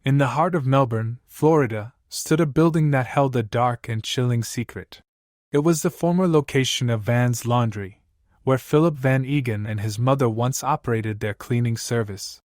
In the heart of Melbourne, Florida, stood a building that held a dark and chilling secret. It was the former location of Van's Laundry, where Phillip Van Eeghen and his mother once operated their cleaning service.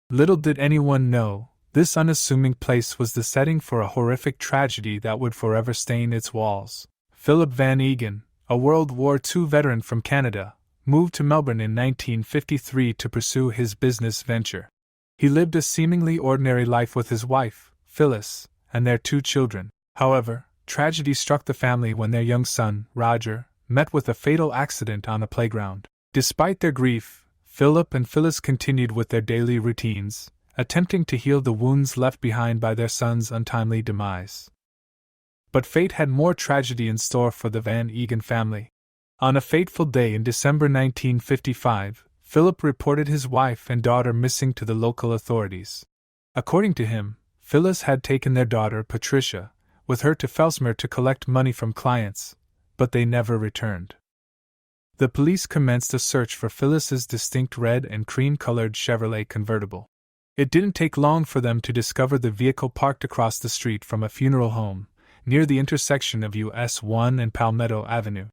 Little did anyone know, this unassuming place was the setting for a horrific tragedy that would forever stain its walls. Phillip Van Eeghen, a World War II veteran from Canada, moved to Melbourne in 1953 to pursue his business venture. He lived a seemingly ordinary life with his wife, Phyllis, and their 2 children. However, tragedy struck the family when their young son, Roger, met with a fatal accident on a playground. Despite their grief, Philip and Phyllis continued with their daily routines, attempting to heal the wounds left behind by their son's untimely demise. But fate had more tragedy in store for the Van Eeghen family. On a fateful day in December 1955, Philip reported his wife and daughter missing to the local authorities. According to him, Phyllis had taken their daughter, Patricia, with her to Fellsmere to collect money from clients, but they never returned. The police commenced a search for Phyllis's distinct red and cream-colored Chevrolet convertible. It didn't take long for them to discover the vehicle parked across the street from a funeral home, near the intersection of US 1 and Palmetto Avenue.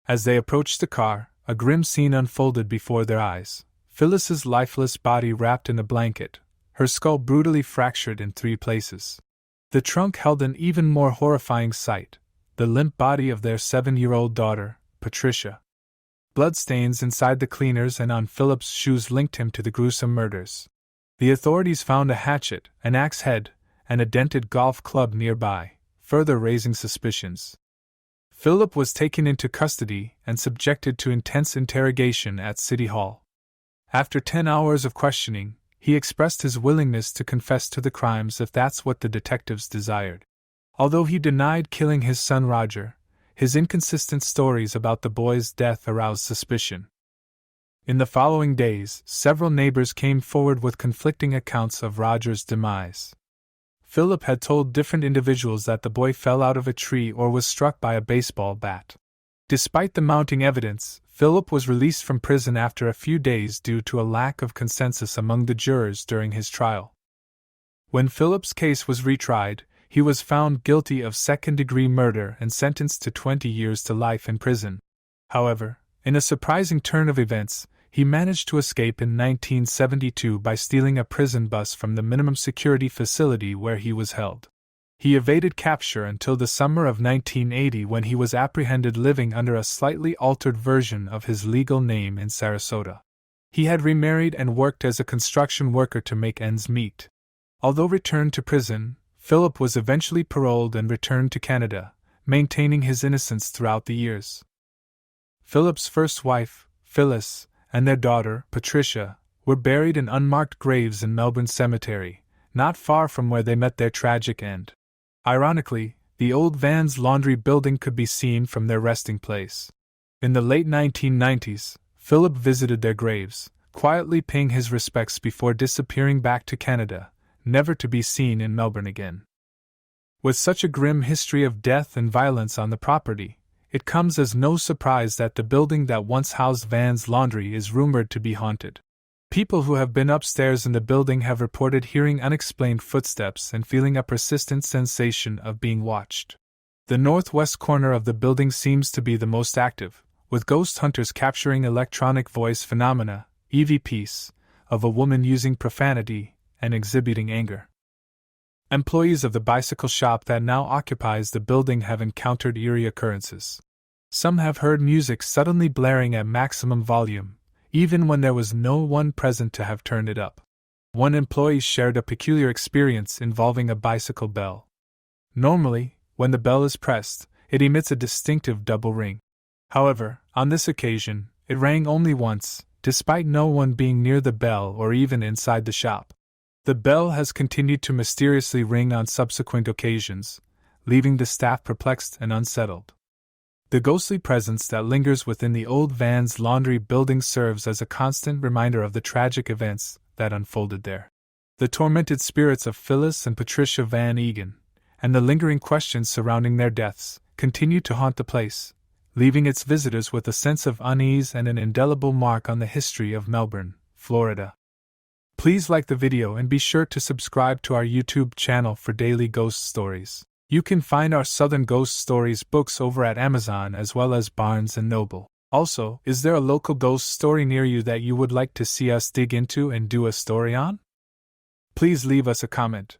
As they approached the car, a grim scene unfolded before their eyes. Phyllis's lifeless body wrapped in a blanket, her skull brutally fractured in 3 places. The trunk held an even more horrifying sight, the limp body of their 7-year-old daughter, Patricia. Bloodstains inside the cleaners and on Philip's shoes linked him to the gruesome murders. The authorities found a hatchet, an axe head, and a dented golf club nearby, further raising suspicions. Philip was taken into custody and subjected to intense interrogation at City Hall. After 10 hours of questioning, he expressed his willingness to confess to the crimes if that's what the detectives desired. Although he denied killing his son Roger, his inconsistent stories about the boy's death aroused suspicion. In the following days, several neighbors came forward with conflicting accounts of Roger's demise. Philip had told different individuals that the boy fell out of a tree or was struck by a baseball bat. Despite the mounting evidence, Philip was released from prison after a few days due to a lack of consensus among the jurors during his trial. When Philip's case was retried, he was found guilty of second-degree murder and sentenced to 20 years to life in prison. However, in a surprising turn of events, he managed to escape in 1972 by stealing a prison bus from the minimum security facility where he was held. He evaded capture until the summer of 1980 when he was apprehended living under a slightly altered version of his legal name in Sarasota. He had remarried and worked as a construction worker to make ends meet. Although returned to prison, Philip was eventually paroled and returned to Canada, maintaining his innocence throughout the years. Philip's first wife, Phyllis, and their daughter, Patricia, were buried in unmarked graves in Melbourne Cemetery, not far from where they met their tragic end. Ironically, the old Van's Laundry building could be seen from their resting place. In the late 1990s, Philip visited their graves, quietly paying his respects before disappearing back to Canada, never to be seen in Melbourne again. With such a grim history of death and violence on the property, it comes as no surprise that the building that once housed Van's Laundry is rumored to be haunted. People who have been upstairs in the building have reported hearing unexplained footsteps and feeling a persistent sensation of being watched. The northwest corner of the building seems to be the most active, with ghost hunters capturing electronic voice phenomena, EVPs, of a woman using profanity and exhibiting anger. Employees of the bicycle shop that now occupies the building have encountered eerie occurrences. Some have heard music suddenly blaring at maximum volume, even when there was no one present to have turned it up. One employee shared a peculiar experience involving a bicycle bell. Normally, when the bell is pressed, it emits a distinctive double ring. However, on this occasion, it rang only once, despite no one being near the bell or even inside the shop. The bell has continued to mysteriously ring on subsequent occasions, leaving the staff perplexed and unsettled. The ghostly presence that lingers within the old Van's Laundry building serves as a constant reminder of the tragic events that unfolded there. The tormented spirits of Phyllis and Patricia Van Eeghen, and the lingering questions surrounding their deaths, continue to haunt the place, leaving its visitors with a sense of unease and an indelible mark on the history of Melbourne, Florida. Please like the video and be sure to subscribe to our YouTube channel for daily ghost stories. You can find our Southern Ghost Stories books over at Amazon as well as Barnes & Noble. Also, is there a local ghost story near you that you would like to see us dig into and do a story on? Please leave us a comment.